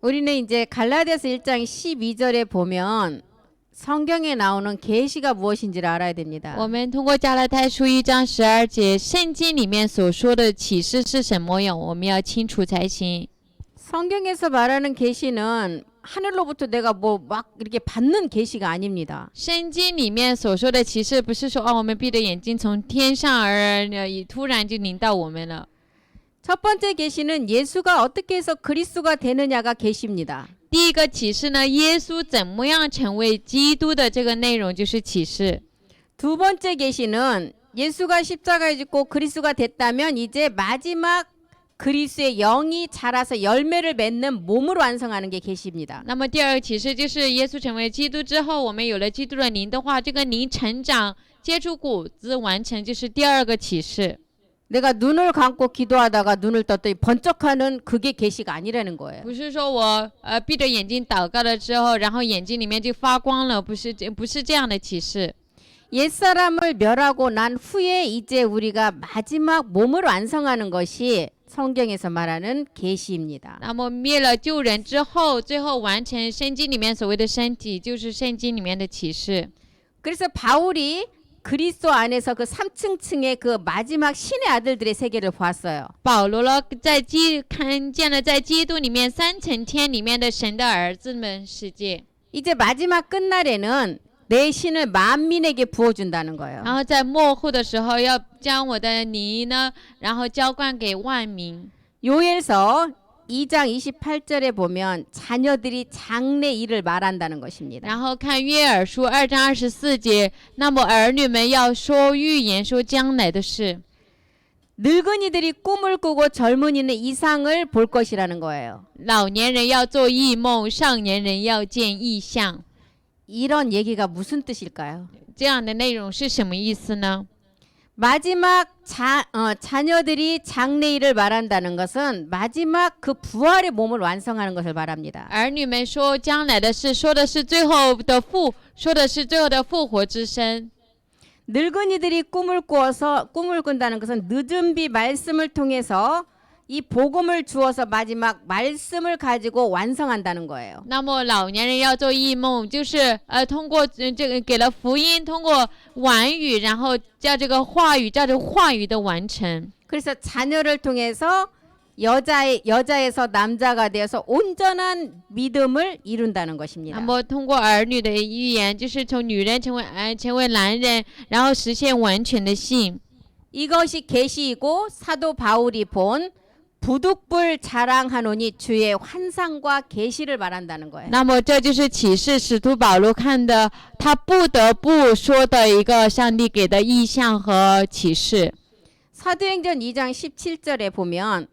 우리는 이제 갈라디아서 1장 12절에 보면 성경에 나오는 계시가 무엇인지를 알아야 됩니다. 我们通过加拉太书1章12节，圣经里面所说的启示是什么样，我们要清楚才行。 성경에서 말하는 계시는 하늘로부터 내가 뭐 막 이렇게 받는 계시가 아닙니다. 圣经里面所说的启示，不是说我们闭着眼睛从天上而突然就临到我们了。 첫 번째 계시는 예수가 어떻게 해서 그리스도가 되느냐가 계시입니다. 第一个启示呢，耶稣怎么样成为基督的这个内容就是启示。 두 번째 계시는 예수가 십자가에 죽고 그리스도가 됐다면 이제 마지막 그리스도의 영이 자라서 열매를 맺는 몸으로 완성하는 게 계시입니다. 那么第二个启示就是耶稣成为基督之后，我们有了基督的灵的话，这个灵成长结出果子完成，就是第二个启示。 내가 눈을 감고 기도하다가 눈을 떴더니 번쩍하는 그게 계시가 아니라는 거예요. 不是说我闭着眼睛祷告了之后，然后眼睛里面就发光了，不是这样的启示。 옛사람을 멸하고 난 후에 이제 우리가 마지막 몸을 완성하는 것이 성경에서 말하는 계시입니다. 那么灭了旧人之后，最后完成圣经里面所谓的身体，就是圣经里面的启示。 그래서 바울이 그리스도 안에서 그 3층층의 그 마지막 신의 아들들의 세계를 보았어요. 保罗呢，看见了在基督里面三层天里面的神的儿子们世界。 이제 마지막 끝날에는 내 신을 만민에게 부어준다는 거예요. 然后在末后的时候，要将我的灵呢，然后浇灌给万民。 요엘서 2장 28절에 보면 자녀들이 장래 일을 말한다는 것입니다. 然后看约珥书2章24节，那么儿女们要说预言，说将来的事。 늙은이들이 꿈을 꾸고 젊은이는 이상을 볼 것이라는 거예요. 老年人要做异梦，少年人要见异象。 이런 얘기가 무슨 뜻일까요? 这样的内容是什么意思呢？ 마지막 자녀들이 장래 일을 말한다는 것은 마지막 그 부활의 몸을 완성하는 것을 말합니다. 儿女们说将来的事，说的是最后的复活之身。 늙은이들이 꿈을 꾼다는 것은 늦은 비 말씀을 통해서 이 복음을 주어서 마지막 말씀을 가지고 완성한다는 거예요. 那么老年人要做异梦，就是通过这个给了福音，通过完语，然后叫这个话语，照着话语的完成。 그래서 자녀를 통해서 여자에서 남자가 되어서 온전한 믿음을 이룬다는 那 것입니다. 么通过儿女的预言，就是从女人成为男人，然后实现完全的信。 이것이 계시이고 사도 바울이 본 부득불 자랑하노니 주의 환상과 계시를 말한다는 거예요. 那么这就是启示使徒保罗看的，他不得不说的一个上帝给的意象和启示。 사도행전 2장 17절에 보면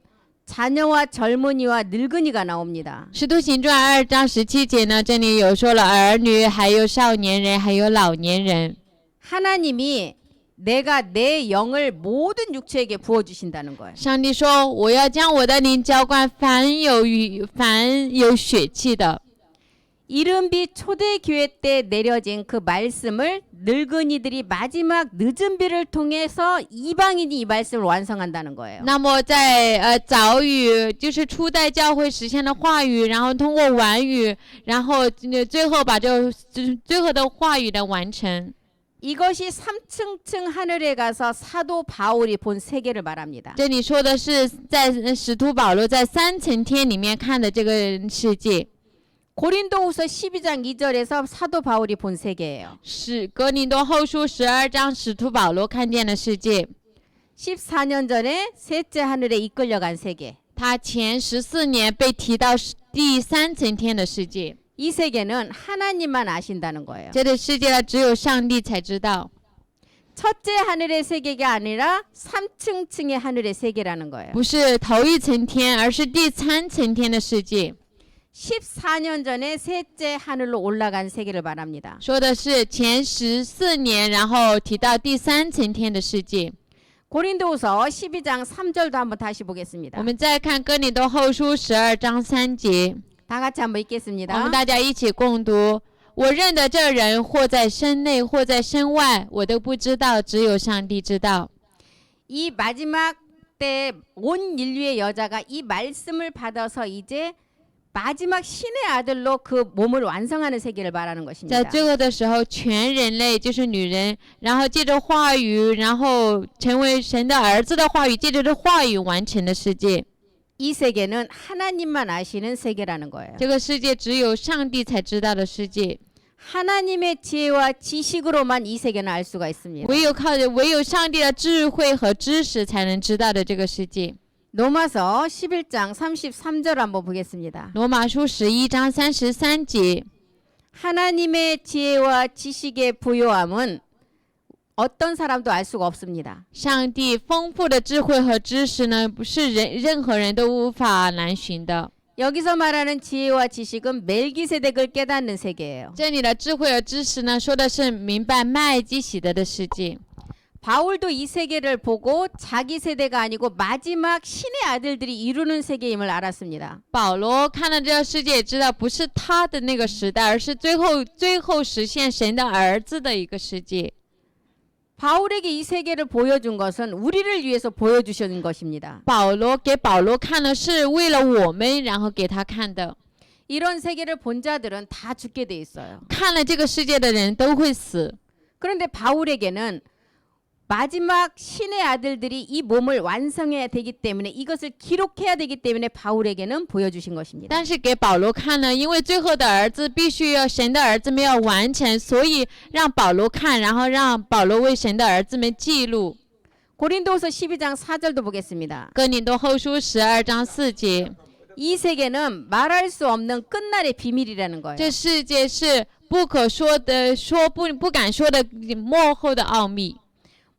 자녀와 젊은이와 늙은이가 나옵니다. 使徒行传2章17节呢，这里有说了儿女，还有少年人，还有老年人。 하나님이 내가 내 영을 모든 육체에게 부어주신다는 거예요. 上帝说：“我要将我的灵浇灌凡有血气的。” 이른비 초대교회 때 내려진 그 말씀을 늙은이들이 마지막 늦은 비를 통해서 이방인이 이 말씀을 완성한다는 거예요. 那么在早语就是初代教会实现的话语，然后通过晚语，然后最后把最后的话语的完成。 이것이 3층층 하늘에 가서 사도 바울이 본 세계를 말합니다. 这里说的是在使徒保罗在三层天里面看的这个世界。 고린도후서 12장 2절에서 사도 바울이 본 세계예요. 是哥林多后书12章使徒保罗看见的世界。 14년 전에 셋째 하늘에 이끌려간 세계. 他前14年被提到第三层天的世界。 이 세계는 하나님만 아신다는 거예요. 这个世界只有上帝才知道。 첫째 하늘의 세계가 아니라 3층층의 하늘의 세계라는 거예요. 不是头一层天，而是第三层天的世界。 14년 전에 셋째 하늘로 올라간 세계를 말합니다. 说的是前14年，然后提到第三层天的世界。 고린도후서 12장 3절도 한번 다시 보겠습니다. 我们再看哥林多后书12章3节， 다 같이 한번 我们 읽겠습니다. 大家一起共读。我认得这人或在身内，或在身外，我都不知道，只有上帝知道。 이 마지막 때 온 인류의 여자가 이 말씀을 받아서 이제 마지막 신의 아들로 그 몸을 완성하는 세계를 말하는 在 것입니다. 最后的时候，全人类就是女人，然后借着话语，然后成为神的儿子的话语，借着这话语完成的世界。 이 세계는 하나님만 아시는 세계라는 거예요. 这个世界只有上帝才知道的世界， 하나님의 지혜와 지식으로만 이 세계는 알 수가 있습니다. 唯有上帝的智慧和知识才能知道的这个世界。 로마서 11장 33절 한번 보겠습니다. 罗马书11章33节， 하나님의 지혜와 지식의 부요함은 어떤 사람도 알 수가 없습니다. 上帝丰富的智慧和知识呢，不是任何人都无法难寻的。 여기서 말하는 지혜와 지식은 멜기세덱을 깨닫는 세계예요. 这里的智慧和知识呢，说的是明白麦基洗德的世界。 바울도 이 세계를 보고 자기 세대가 아니고 마지막 신의 아들들이 이루는 세계임을 알았습니다. 保罗看了这个世界，也知道不是他的那个时代，而是最后实现神的儿子的一个世界。 바울에게 이 세계를 보여준 것은 우리를 위해서 보여주신 것입니다. 给保罗看的是为了我们，然后给他看的。 이런 세계를 본 자들은 다 죽게 돼 있어요. 看了这个世界的人都会死， 그런데 바울에게는 마지막 신의 아들들이 이 몸을 완성해야 되기 때문에 이것을 기록해야 되기 때문에 바울에게는 보여주신 것입니다. 但是给保罗看呢，因为最后的儿子必须要神的儿子们要完成，所以让保罗看，然后让保罗为神的儿子们记录。 고린도후서 12장 4절도 보겠습니다. 哥林多后书12章4节， 이 세계는 말할 수 없는 끝날의 비밀이라는 거예요. 这世界是不可说的，不敢说的幕后的奥秘。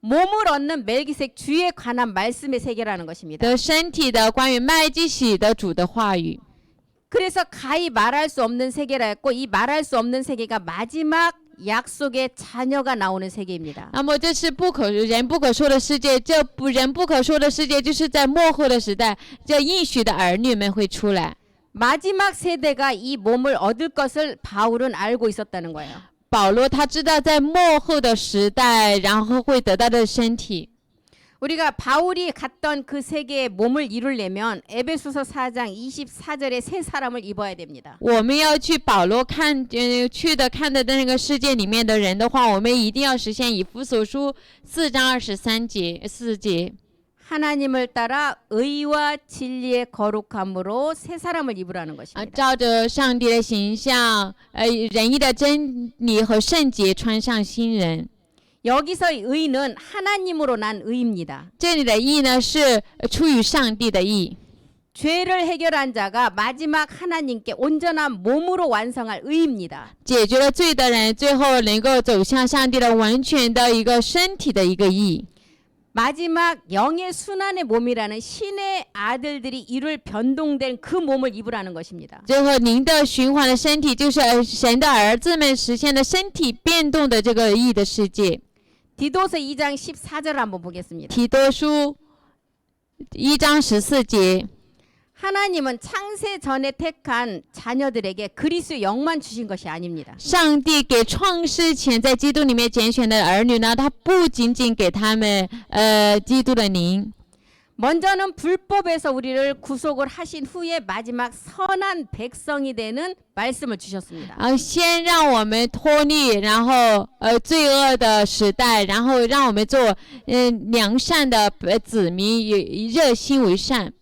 몸을 얻는 멜기색 주에 관한 말씀의 세계라는 것입니다. 的身体的关于麦基洗的主的话语， 그래서 가히 말할 수 없는 세계라 했고 이 말할 수 없는 세계가 마지막 약속의 자녀가 나오는 세계입니다. 那么这是人不可说的世界，人不可说的世界就是在末后的时代，这应许的儿女们会出来。 마지막 세대가 이 몸을 얻을 것을 바울은 알고 있었다는 거예요. 保罗他知道在末后的时代，然后会得到的身体。 우리가 바울이 갔던 그 세계의 몸을 이루려면 에베소서 4장 24절에 새 사람을 입어야 됩니다. 我们要去保罗看的那个世界里面的人的话，我们一定要实现以弗所书4章4节。 하나님을 따라 의와 진리의 거룩함으로 새 사람을 입으라는 것입니다. 照着上帝的形象，仁义的真理和圣洁穿上新人。 여기서 의는 하나님으로 난 의입니다. 这里的义呢是出于上帝的义。 죄를 해결한 자가 마지막 하나님께 온전한 몸으로 완성할 의입니다. 解决了罪的人，最后能够走向上帝的完全的一个身体的一个义。 마지막 영의 순환의 몸이라는 신의 아들들이 이룰 변동된 그 몸을 입으라는 것입니다. 最后，您的循环的身体就是神的儿子们实现的身体变动的这个义的世界。 디도서 2장 14절 한번 보겠습니다. 提多书1章14节， 하나님은 창세 전에 택한 자녀들에게 그리스도의 영만 주신 것이 아닙니다. 上帝给创世前在基督里面拣选的儿女呢，他不仅仅给他们基督的灵， 먼저는 불법에서 우리를 구속을 하신 후에 마지막 선한 백성이 되는 말씀을 주셨습니다. 先让我们脱离，然后罪恶的时代，然后让我们做良善的子民，以热心为善。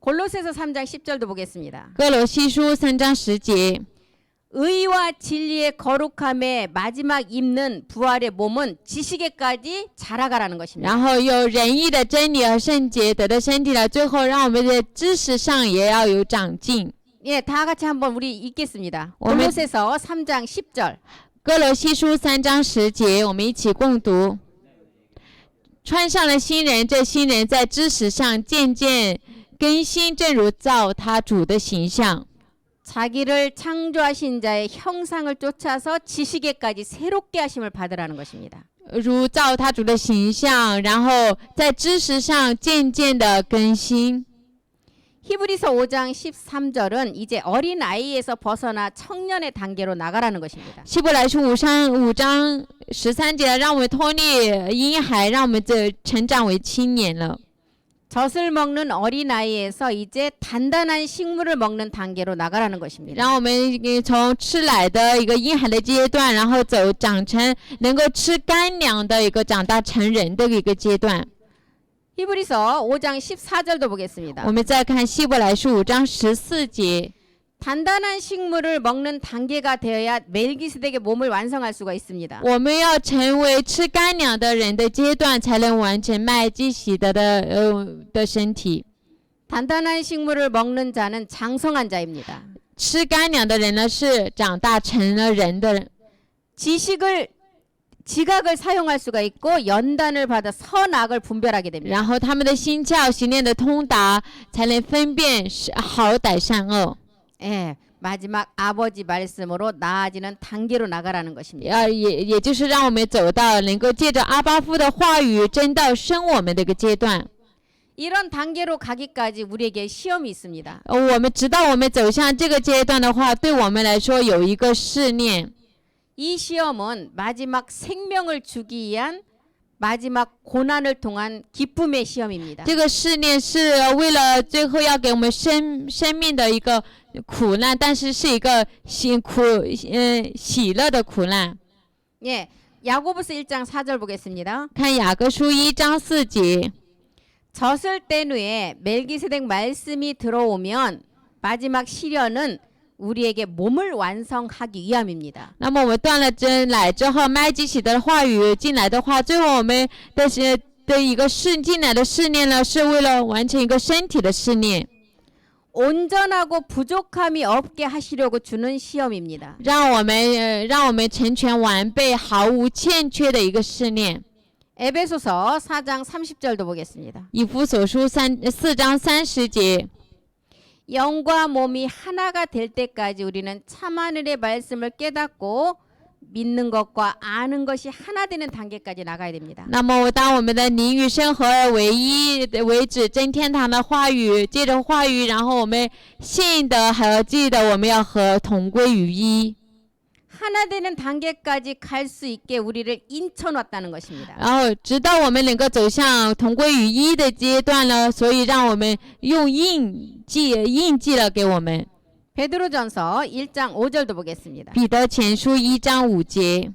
골로새서 3장 10절도 보겠습니다. 哥罗西书3章10节， 의와 진리의 거룩함에 마지막 입는 부활의 몸은 지식에까지 자라가라는 것입니다. 然后有仁义的真理和圣洁得的身体了，最后让我们在知识上也要有长进。 예, 다 같이 한번 우리 읽겠습니다. 오늘- 골로새서 3장 10절. 哥罗西书3章10节，我们一起共读。穿上了新人，这新人在知识上渐渐更新，正如照他主的形象。 자기를 창조하신 자의 형상을 쫓아서 지식에까지 새롭게 하심을 받으라는 것입니다. 如照他主的形象，然后在知识上渐渐的更新。 히브리서 5장 13절은 이제 어린 아이에서 벗어나 청년의 단계로 나가라는 것입니다. 希伯来书5章13节，让我们脱离婴孩，让我们成长为青年了。 젖을 먹는 어린아이에서 이제 단단한 식물을 먹는 단계로 나가라는 것입니다. 让我们从吃奶的一个婴孩的阶段，然后长成能够吃干粮的一个长大成人的一个阶段。 히브리서 5장 14절도 보겠습니다. 我们再看希伯来书5章14节， 단단한 식물을 먹는 단계가 되어야 멜기세덱의 몸을 완성할 수가 있습니다. 我们要成为吃干粮的人的阶段，才能完成麦基洗德的身体。 단단한 식물을 먹는 자는 장성한 자입니다. 吃干粮的人呢，是长大成了人的人。 지각을 사용할 수가 있고 연단을 받아 선악을 분별하게 됩니다. 然后他们的心窍心念的通达，才能分辨好歹善恶。 예, 마지막 아버지 말씀으로 나아지는 단계로 나가라는 것입니다. 也就是让我们走到能够借着阿巴父的话语真道生我们的一个阶段。 이런 단계로 가기까지 우리에게 시험이 있습니다. 我们直到我们走向这个阶段的话，对我们来说有一个试炼。 이 시험은 마지막 생명을 주기 위한 마지막 고난을 통한 기쁨의 시험입니다. 这个试炼是为了最后要给我们生命的一个苦难，但是是一个喜乐的苦难。 예, 야고보서 1장 4절 보겠습니다. 看雅各书1章4节， 젖을 뗀 후에 멜기세덱 말씀이 들어오면 마지막 시련은 우리에게 몸을 완성하기 위함입니다. 那么我们断了真奶之后，麦基洗德的话语进来的话，最后我们的一个进来的试炼呢，是为了完成一个身体的试炼， 온전하고 부족함이 없게 하시려고 주는 시험입니다. 让我们成全完备、毫无欠缺的一个试炼。 에베소서 4장 30절도 보겠습니다. 以弗所书4章30节。 영과 몸이 하나가 될 때까지 우리는 참하늘의 말씀을 깨닫고 믿는 것과 아는 것이 하나 되는 단계까지 나가야 됩니다. 那么当我们的灵与身合而为一为止，真天堂的话语，借着话语，然后我们信的和记得，我们要和同归于一。 하나 되는 단계까지 갈 수 있게 우리를 인쳐놨다는 것입니다. 然后直到我们能够走向同归于一的阶段了，所以让我们用印记了给我们。 베드로전서 1장 5절도 보겠습니다. 彼得前书1章5节，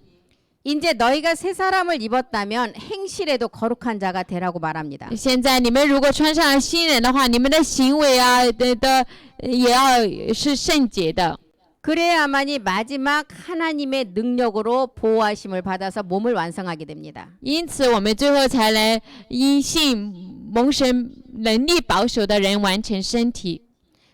이제 너희가 새 사람을 입었다면 행실에도 거룩한 자가 되라고 말합니다. 现在你们如果穿上了新人的话，你们的行为啊也要是圣洁的。 그래야만이 마지막 하나님의 능력으로 보호하심을 받아서 몸을 완성하게 됩니다. 因此我们最后才能因信蒙神能力保守的人完成身体。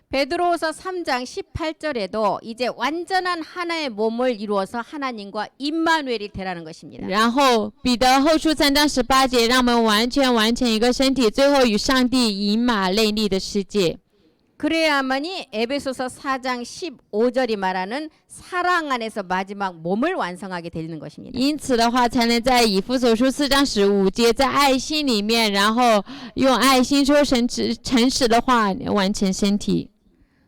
베드로후서 3장 18절에도 이제 완전한 하나의 몸을 이루어서 하나님과 임마누엘이 되라는 것입니다. 然后彼得后书3章18节，让我们完成一个身体，最后与上帝以马内利的世界。 그래야만이 에베소서 4장 15절이 말하는 사랑 안에서 마지막 몸을 완성하게 되는 것입니다. 因此的话，才能在以弗所书4章15节，在爱心里面，然后用爱心说诚实的话，完成身体。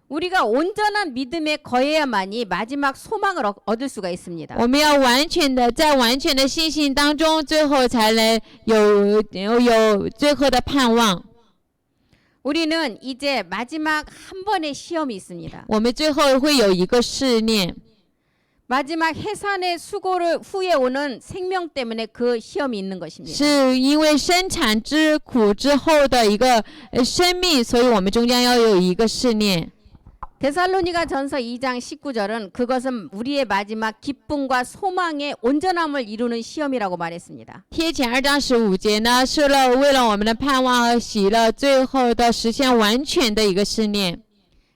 우리가 온전한 믿음에 거해야만이 마지막 소망을 얻을 수가 있습니다. 我们要在完全的信心当中，最后才能有最后的盼望。 우리는 이제 마지막 한 번의 시험이 있습니다. 我们最后会有一个试炼， 마지막 해산의 수고를 후에 오는 생명 때문에 그 시험이 있는 것입니다. 是因为生产之苦之后的一个生命，所以我们终将要有一个试炼。 데살로니가 전서 2장 19절은 그것은 우리의 마지막 기쁨과 소망의 온전함을 이루는 시험이라고 말했습니다. 贴前2章15节呢，是为了我们的盼望和喜乐，最后的实现完全的一个试炼。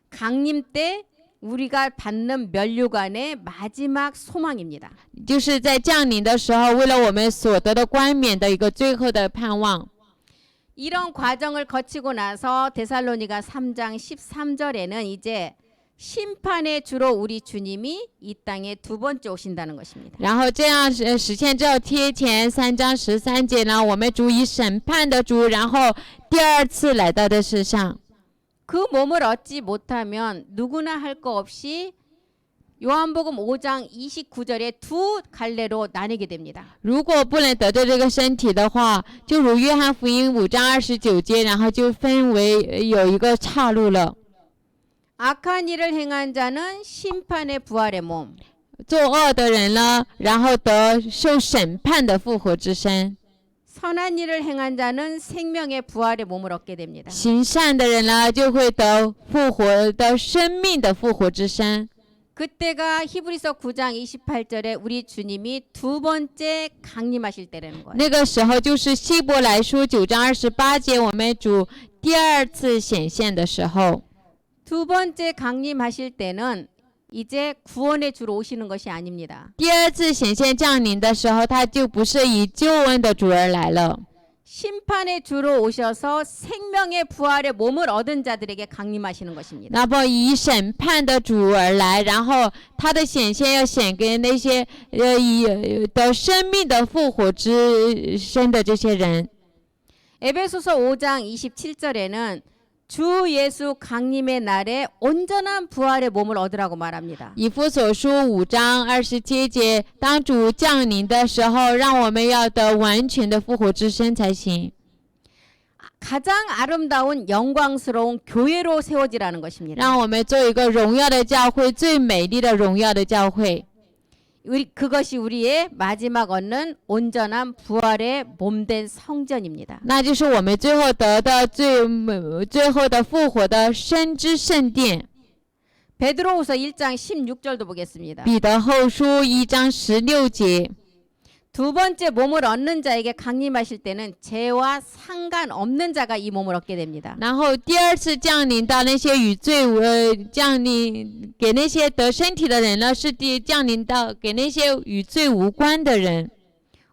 강림 때 우리가 받는 면류관의 마지막 소망입니다. 就是在降临的时候，为了我们所得的冠冕的一个最后的盼望。 이런 과정을 거치고 나서 데살로니가 3장 13절에는 이제 심판의 주로 우리 주님이 이 땅에 두 번째 오신다는 것입니다. 然后这样实现之后，贴前3章13节呢，我们主以审判的主，然后第二次来到的世上。 그 몸을 얻지 못하면 누구나 할 거 없이 요한복음 5장 29절에 두 갈래로 나뉘게 됩니다. 如果不能得着这个身体的话，就如约翰福音5章29节，然后就分为有一个岔路了。 악한 일을 행한 자는 심판의 부활의 몸, 作恶的人呢，然后得受审判的复活之身； 선한 일을 행한 자는 생명의 부활의 몸을 얻게 됩니다. 行善的人呢，就会得复活的生命的复活之身。 그때가 히브리서 9장 28절에 우리 주님이 두 번째 강림하실 때라는 거예요. 那个时候就是希伯来书9章28节，我们主第二次显现的时候。 두 번째 강림하실 때는 이제 구원의 주로 오시는 것이 아닙니다. 第二次显现降临的时候，他就不是以救恩的主而来了， 심판의 주로 오셔서 생명의 부활의 몸을 얻은 자들에게 강림하시는 것입니다. 那么以审判的主而来，然后他的显现要显给那些得生命的复活之身的这些人。 에베소서 5장 27절에는 주 예수 강림의 날에 온전한 부활의 몸을 얻으라고 말합니다. 以弗所书5章27节，当主降临的时候，让我们要得完全的复活之身才行。 가장 아름다운 영광스러운 교회로 세워지라는 것입니다. 让我们做一个荣耀的教会，最美丽的荣耀的教会。 그것이 우리의 마지막 얻는 온전한 부활의 몸된 성전입니다. 那就是我们最后得的最后的复活的生之圣殿。 베드로후서 1장 16절도 보겠습니다. 彼得后书1章16节。 두 번째 몸을 얻는 자에게 강림하실 때는 죄와 상관없는 자가 이 몸을 얻게 됩니다. 然后第二次降临到那些与罪降临给那些得身体的人呢，是降临到给那些与罪无关的人。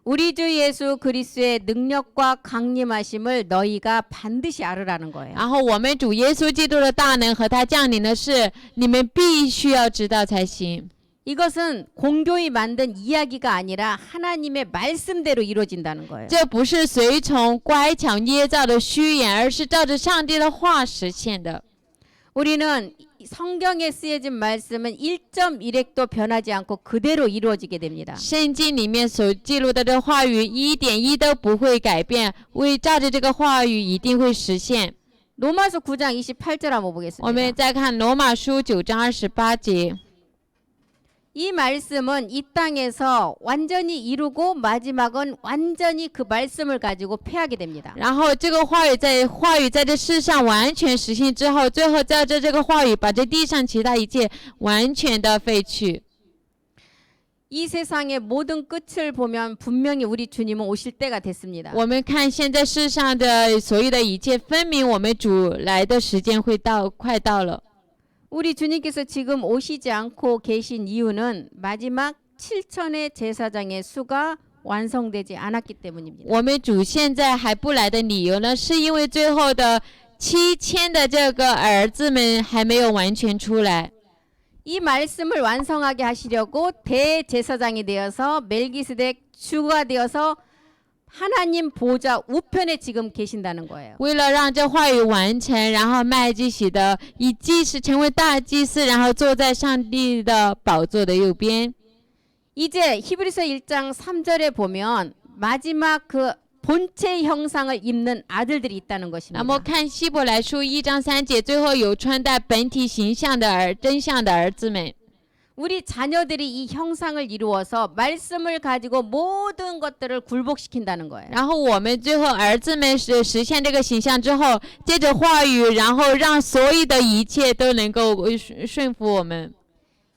우리 주 예수 그리스도의 능력과 강림하심을 너희가 반드시 알으라는 거예요. 然后我们主耶稣基督的大能和他降临的事，你们必须要知道才行。 이것은 공교히 만든 이야기가 아니라 하나님의 말씀대로 이루어진다는 거예요. 这不是随从乖巧捏造的虚言，而是照着上帝的话实现的。 우리는 성경에 쓰여진 말씀은 1.1획도 변하지 않고 그대로 이루어지게 됩니다. 圣经里面所记录的这话语1.1都不会改变，照着这个话语一定会实现。 로마서 9장 28절 한번 我 보겠습니다. 们再看罗马书9章28节。 이 말씀은 이 땅에서 완전히 이루고 마지막은 완전히 그 말씀을 가지고 패하게 됩니다. 然后这个话语在这世上完全实现之后，最后照着这个话语把这地上其他一切完全的废去。 이 세상의 모든 끝을 보면 분명히 우리 주님은 오실 때가 됐습니다. 我们看现在世上的所有的一切，分明我们主来的时间快到了。 우리 주님께서 지금 오시지 않고 계신 이유는 마지막 7천의 제사장의 수가 완성되지 않았기 때문입니다. 我们主现在还不来的理由呢，是因为最后的7000的这个儿子们还没有完全出来。 이 말씀을 완성하게 하시려고 대제사장이 되어서 멜기스덱 주가 되어서 하나님 보좌 우편에 지금 계신다는 거예요. 为了让这话语完成，然后麦基洗德以祭司成为大祭司，然后坐在上帝的宝座的右边。 이제 히브리서 1장 3절에 보면 마지막 그 본체 형상을 입는 아들들이 있다는 那么 것입니다. 看希伯来书1章3节，最后有穿戴本体形象的真相的儿子们。 우리 자녀들이 이 형상을 이루어서 말씀을 가지고 모든 것들을 굴복시킨다는 거예요. 然后我们最后儿子们实现这个形象之后，借着话语，然后让所有的一切都能够顺服我们。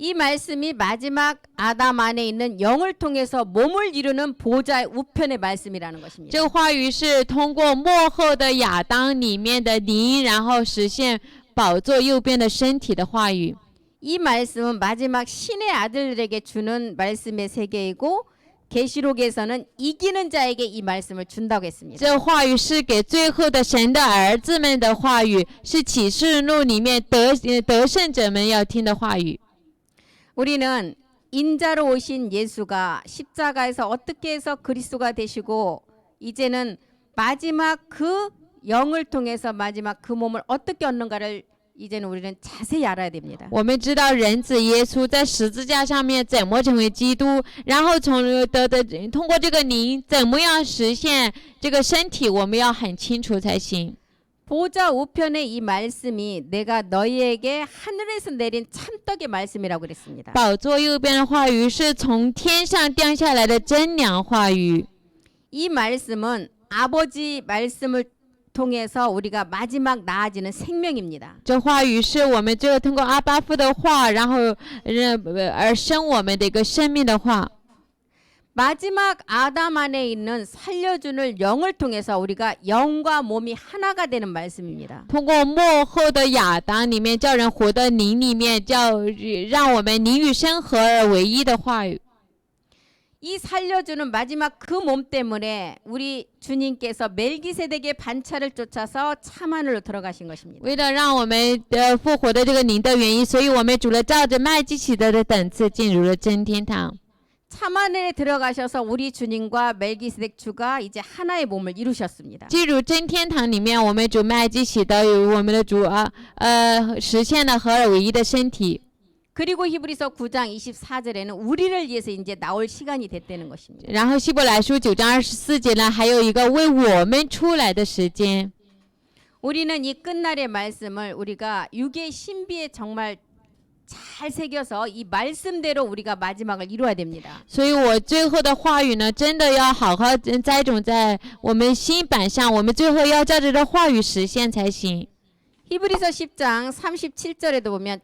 이 말씀이 마지막 아담 안에 있는 영을 통해서 몸을 이루는 보좌의 우편의 말씀이라는 这 것입니다. 个话语是通过末后的亚当里面的灵，然后实现宝座右边的身体的话语。 이 말씀은 마지막 신의 아들들에게 주는 말씀의 세계이고 계시록에서는 이기는 자에게 이 말씀을 준다고 했습니다. 这话语是给最后的神的儿子们的话语，是启示录里面得胜者们要听的话语。 우리는 인자로 오신 예수가 십자가에서 어떻게 해서 그리스도가 되시고 이제는 마지막 그 영을 통해서 마지막 그 몸을 어떻게 얻는가를 이제는 우리는 자세히 알아야 됩니다. 我们知道人子耶稣在十字架上面怎么成为基督，然后通过这个灵怎么样实现这个身体，我们要很清楚才行。 보좌 우편의 이 말씀이 내가 너희에게 하늘에서 내린 참떡의 말씀이라고 그랬습니다. 宝座右边的话语是从天上掉下来的真粮话语。 이 말씀은 아버지 말씀을 통해서 우리가 마지막 나아지는 생명입니다. 这话语是我们最后通过阿巴父的话，然后而生我们的一个生命的话。 마지막 아담 안에 있는 살려주는 영을 통해서 우리가 영과 몸이 하나가 되는 말씀입니다. 通过末后的亚当里面叫人活的灵里面让我们灵与生合而为一的话语。 이 살려주는 마지막 그 몸 때문에 우리 주님께서 멜기세덱의 반차를 쫓아서 참하늘로 들어가신 것입니다. 为了让我们复活的这个灵的原因，所以我们主了照着麦基洗德的等次进入了真天堂。 참하늘에 들어가셔서 우리 주님과 멜기세덱 주가 이제 하나의 몸을 이루셨습니다. 进入真天堂里面，我们主麦基洗德与我们的主实现了合而为一的身体。 그리고 히브리서 9장 24절에는 우리를 위해서 이제 나올 시간이 됐다는 것입니다. 然后希伯来书9章24节呢，还有一个为我们出来的时间。 우리는 이 끝날의 말씀을 우리가 육의 신비에 정말 잘 새겨서 이 말씀대로 우리가 마지막을 이루어야 됩니다. 所以我最后的话语呢，真的要好好栽种在我们心板上，我们最后要照着这话语实现才行。 히브리서 10장 37절에도 보면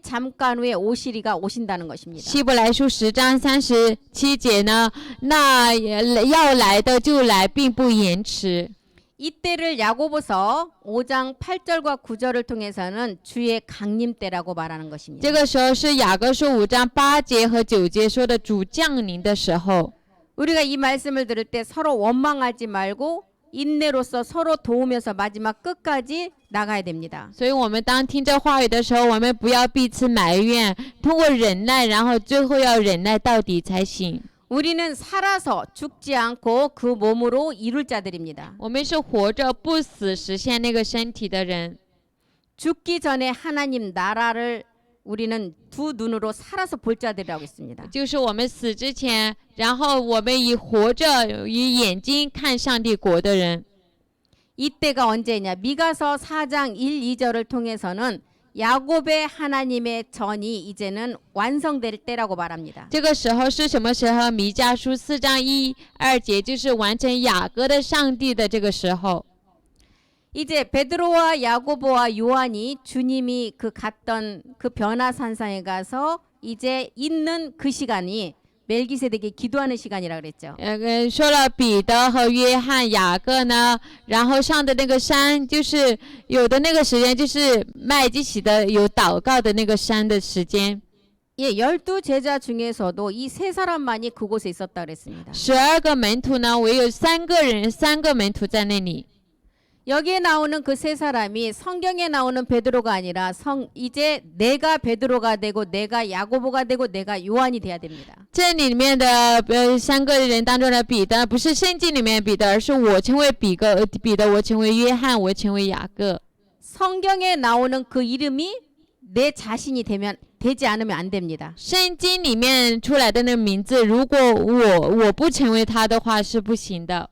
잠깐 후에 오시리가 오신다는 것입니다. 希伯来书10章37节呢，那要来的就来，并不延迟。 이때를 야고보서 5장 8절과 9절을 통해서는 주의 강림 때라고 말하는 것입니다. 这个时候是雅各书5章8节和9节说的主降临的时候。 우리가 이 말씀을 들을 때 서로 원망하지 말고 인내로서 서로 도우면서 마지막 끝까지 나가야 됩니다. 所以我们当听这话语的时候，我们不要彼此埋怨，通过忍耐，然后最后要忍耐到底才行。 우리는 살아서 죽지 않고 그 몸으로 이룰 자들입니다. 我们是活着不死实现那个身体的人。 죽기 전에 하나님 나라를 우리는 두 눈으로 살아서 볼 자들이라고 했습니다. 就是我们死之前，然后我们以活着以眼睛看上帝国的人。 이때가 언제냐? 미가서 4장 1, 2절을 통해서는 야곱의 하나님의 전이 이제는 완성될 때라고 말합니다. 这个时候是什么时候？弥迦书4章1、2节，就是完成雅各的上帝的这个时候。 이제 베드로와 야고보와 요한이 주님이 갔던 그 변화산상에 가서 이제 있는 그 시간이 멜기세덱이 기도하는 시간이라 그랬죠. 说了彼得和约翰、雅各呢，然后上的那个山，就是有的那个时间，就是麦基洗德有祷告的那个山的时间。 예, 12제자 중에서도 이 세 사람만이 그곳에 있었다 그랬습니다. 12个门徒呢，唯有3个门徒在那里。 여기에 나오는 그 세 사람이 성경에 나오는 베드로가 아니라 이제 내가 베드로가 되고 내가 야고보가 되고 내가 요한이 돼야 됩니다. 这里面的3个人当中的彼得，不是圣经里面的彼得，而是我成为彼得，我成为约翰，我成为雅各。 성경에 나오는 그 이름이 내 자신이 되지 않으면 안 됩니다. 圣经里面出来的那个名字，如果我不成为他的话，是不行的。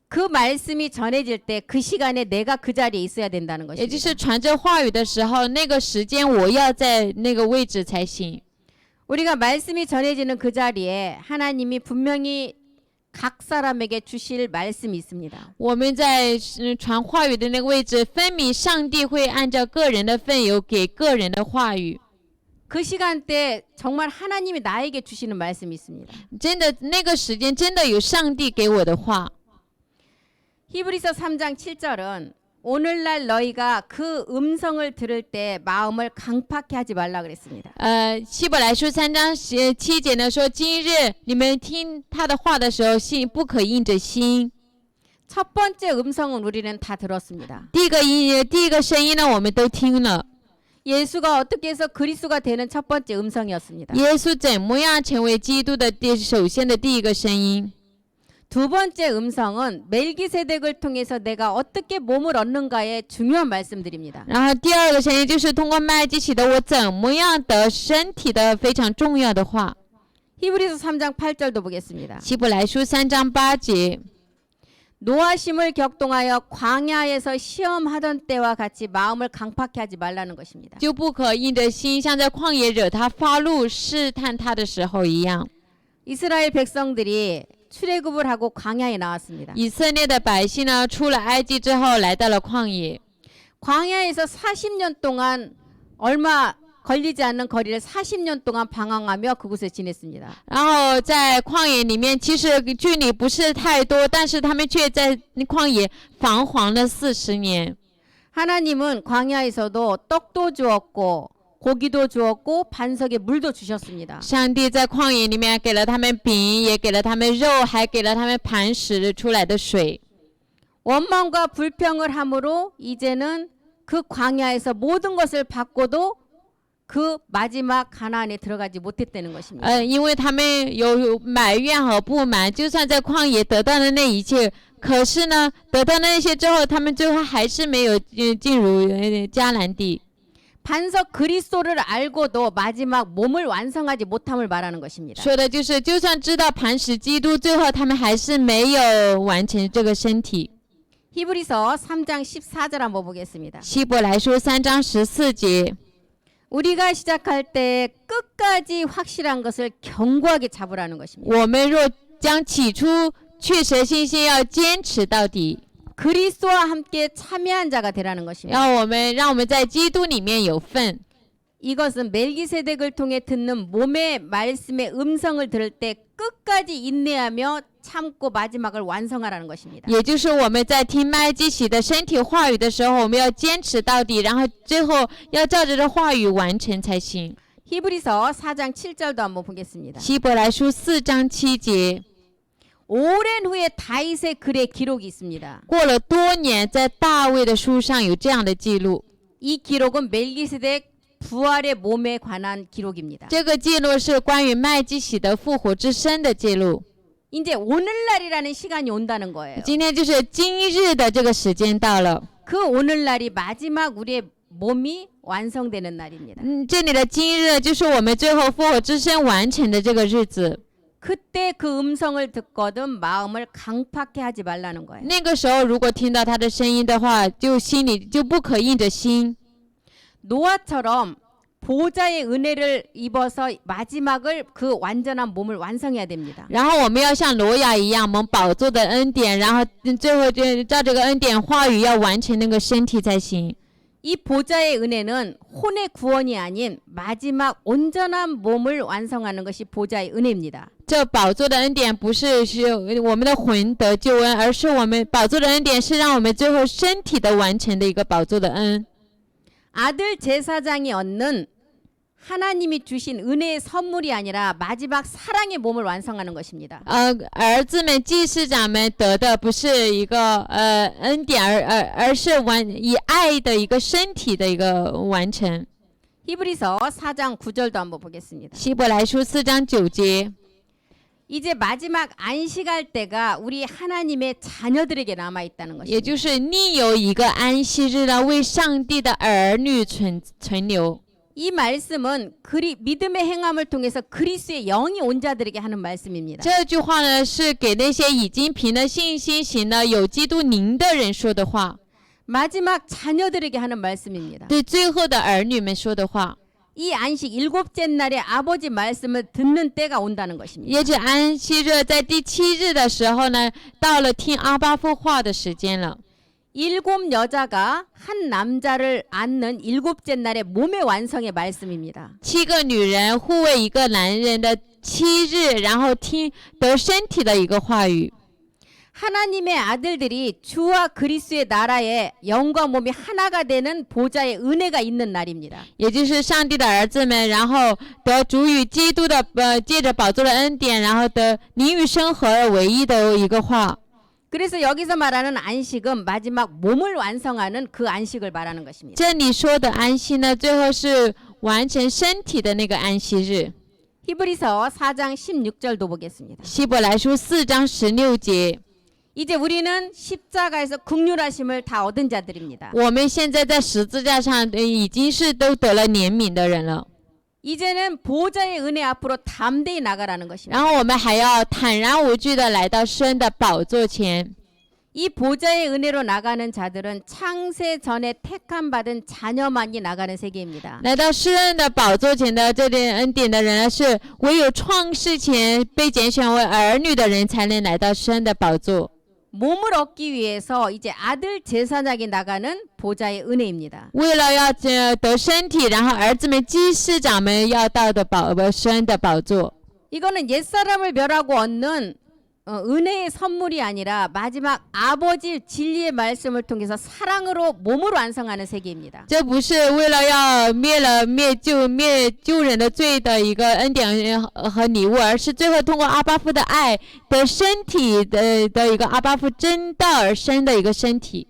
그 말씀이 전해질 때 그 시간에 내가 그 자리에 있어야 된다는 也就 것입니다. 是传这话语的时候，那个时间我要在那个位置才行。 우리가 말씀이 전해지는 그 자리에 하나님이 분명히 각 사람에게 주실 말씀이 있습니다. 我们在传话语的那个位置，分明上帝会按照个人的份有给个人的话语。 그 시간대 정말 하나님이 나에게 주시는 말씀이 있습니다. 真的，那个时间真的有上帝给我的话。 히브리서 3장 7절은 오늘날 너희가 그 음성을 들을 때 마음을 강팍해 하지 말라 그랬습니다. 希伯来书3章7节呢说，今日你们听他的话的时候，心不可硬着心。 첫 번째 음성은 우리는 다 들었습니다. 第一个声音呢，我们都听了。 예수가 어떻게 해서 그리스도가 되는 첫 번째 음성이었습니다. 耶稣怎么样成为基督的首先的第一个声音？ 두 번째 음성은 멜기세덱을 통해서 내가 어떻게 몸을 얻는가에 중요한 말씀드립니다. 然后第二个声音就是通过麦基洗德我怎么样得身体的非常重要的话。 히브리서 3장 8절도 보겠습니다. 希伯来书3章8节， 노하심을 격동하여 광야에서 시험하던 때와 같이 마음을 강팍해 하지 말라는 것입니다. 就不可硬着心，像在旷野惹他发怒、试探他的时候一样。 이스라엘 백성들이 출애굽을 하고 광야에 나왔습니다. 以色列的百姓呢，出了埃及之后，来到了旷野。 광야에서 40년 동안 얼마 걸리지 않는 거리를 40년 동안 방황하며 그곳에 지냈습니다. 然后在旷野里面，其实距离不是太多，但是他们却在旷野彷徨了40年。 하나님은 광야에서도 떡도 주었고 고기도 주었고 반석에 물도 주셨습니다. 上帝在旷野里面给了他们饼，也给了他们肉，还给了他们磐石出来的水。 원망과 불평을 함으로 이제는 그 광야에서 모든 것을 받고도 그 마지막 가나안에 들어가지 못했다는 것입니다. 因为他们有埋怨和不满，就算在旷野得到了那一切，可是呢，得到那些之后，他们最后还是没有进入迦南地。 반석 그리스도를 알고도 마지막 몸을 완성하지 못함을 말하는 것입니다. 说的就是，就算知道磐石基督，最后他们还是没有完成这个身体。 히브리서 3장 14절 한번 보겠습니다. 希伯来书3章14节， 우리가 시작할 때 끝까지 확실한 것을 견고하게 잡으라는 것입니다. 我们若将起初确实的信心要坚持到底， 그리스도와 함께 참여한 자가 되라는 것입니다. 让我们在基督里面有份。 이것은 멜기세덱을 통해 듣는 몸의 말씀의 음성을 들을 때 끝까지 인내하며 참고 마지막을 완성하라는 것입니다. 也就是我们在听麦基洗的身体话语的时候，我们要坚持到底，然后最后要照着这话语完成才行。 히브리서 4장 7절도 한번 보겠습니다. 希伯来书4章7节， 오랜 후에 다윗의 글에 기록이 있습니다. 过了多年，在大卫的书上有这样的记录。 이 기록은 멜기세덱 부활의 몸에 관한 기록입니다. 这个记录是关于麦基洗德复活之身的记录。 이제 오늘날이라는 시간이 온다는 거예요. 今天就是今日的这个时间到了。 그 오늘날이 마지막 우리의 몸이 완성되는 날입니다. 这里的今日就是我们最后复活之身完成的这个日子。 그때 그 음성을 듣거든 마음을 강팍해 하지 말라는 거예요. 那个时候，如果听到他的声音的话，就心里就不可硬着心。 노아처럼 보좌의 은혜를 입어서 마지막을 그 완전한 몸을 완성해야 됩니다. 然后我们要像挪亚一样蒙宝座的恩典，然后最后就照这个恩典话语要完成那个身体才行。 이 보좌의 은혜는 혼의 구원이 아닌 마지막 온전한 몸을 완성하는 것이 보좌의 은혜입니다. 这宝座的恩典不是我们的魂得救恩，而是我们宝座的恩典是让我们最后身体的完成的一个宝座的恩。 아들 제사장이 얻는 하나님이 주신 은혜의 선물이 아니라 마지막 사랑의 몸을 완성하는 것입니다. 儿子们、祭司长们得的不是一个恩典，而是以爱的一个身体的一个完成。 히브리서 4장 9절도 한번 보겠습니다. 希伯来书4章9节， 이제 마지막 안식할 때가 우리 하나님의 자녀들에게 남아 있다는 也 것입니다. 就是另有一个安息日呢，为上帝的儿女存留。 이 말씀은 믿음의 행함을 통해서 그리스도의 영이 온 자들에게 하는 말씀입니다. 这句话呢，是给那些已经凭着信心行了有基督灵的人说的话， 마지막 자녀들에게 하는 말씀입니다. 对最后的儿女们说的话。 이 안식 일곱째 날에 아버지 말씀을 듣는 때가 온다는 것입니다. 也指安息日在第7日的时候呢，到了听阿巴父话的时间了。 일곱 여자가 한 남자를 안는 일곱째 날의 몸의 완성의 말씀입니다. 7个女人护卫一个男人的7日，然后听得身体的一个话语。 하나님의 아들들이 주와 그리스도의 나라에 영과 몸이 하나가 되는 보좌의 은혜가 있는 날입니다. 也就是上帝的儿子们，然后得主与基督的借着宝座的恩典，然后得灵与生合而为一的一个话。 그래서 여기서 말하는 안식은 마지막 몸을 완성하는 그 안식을 말하는 것입니다. 这里说的安息呢，最后是完成身体的那个安息日。 히브리서 4장 16절도 보겠습니다. 希伯来书4章16节， 이제 우리는 십자가에서 긍휼하심을 다 얻은 자들입니다. 我们现在在十字架上已经是都得了怜悯的人了。 이제는 보좌의 은혜 앞으로 담대히 나가라는 것입니다. 然后我们还要坦然无惧的来到神的宝座前。 이 보좌의 은혜로 나가는 자들은 창세 전에 택함 받은 자녀만이 나가는 세계입니다. 来到施恩的宝座前的这点恩典的人呢，是唯有创世前被拣选为儿女的人才能来到施恩的宝座。 몸을 얻기 위해서 이제 아들 제사장이 나가는 보좌의 은혜입니다. 为了要得身体，然后儿子们、祭司长们要到的施恩的宝座。 이거는 옛사람을 멸하고 얻는 은혜의 선물이 아니라 마지막 아버지 진리의 말씀을 통해서 사랑으로 몸을 완성하는 세계입니다. 这不是为了要灭救人的罪的一个恩典和礼物，而是最后通过阿巴父的爱的身体的一个阿巴父真道而生的一个身体。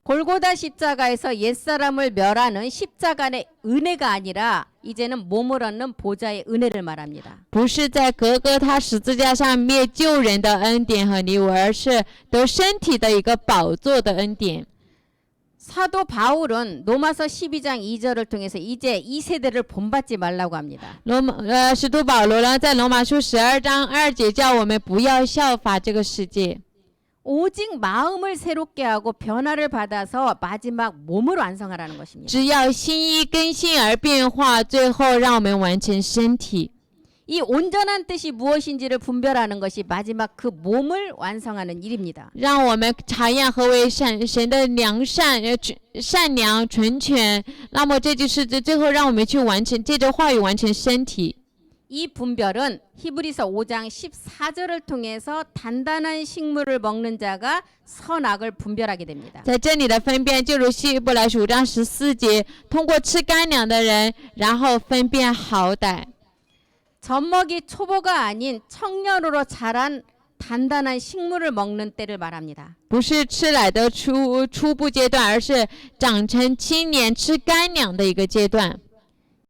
골고다 십자가에서 옛사람을 멸하는 십자가의 은혜가 아니라 이제는 몸을 얻는 보좌의 은혜를 말합니다. 不是在格格他十字架上灭救人的恩典和礼物，而是得身体的一个宝座的恩典。 사도 바울은 로마서 12장 2절을 통해서 이제 이 세대를 본받지 말라고 합니다. 使徒保罗呢，在罗马书12章2节叫我们不要效法这个世界， 오직 마음을 새롭게 하고 변화를 받아서 마지막 몸을 완성하라는 것입니다. 只要心意更新而变化，最后让我们完成身体。 이 온전한 뜻이 무엇인지를 분별하는 것이 마지막 그 몸을 완성하는 일입니다. 让我们查验何为神的良善、善良、纯全。那么这就是最后让我们去完成，借着话语完成身体。 이 분별은 히브리서 5장 14절을 통해서 단단한 식물을 먹는 자가 선악을 분별하게 됩니다. 在这里的分辨，就如希伯来书5章14节，通过吃干粮的人，然后分辨好歹。 젖먹이 초보가 아닌 청년으로 자란 단단한 식물을 먹는 때를 말합니다. 不是吃奶的初步阶段，而是长成青年吃干粮的一个阶段。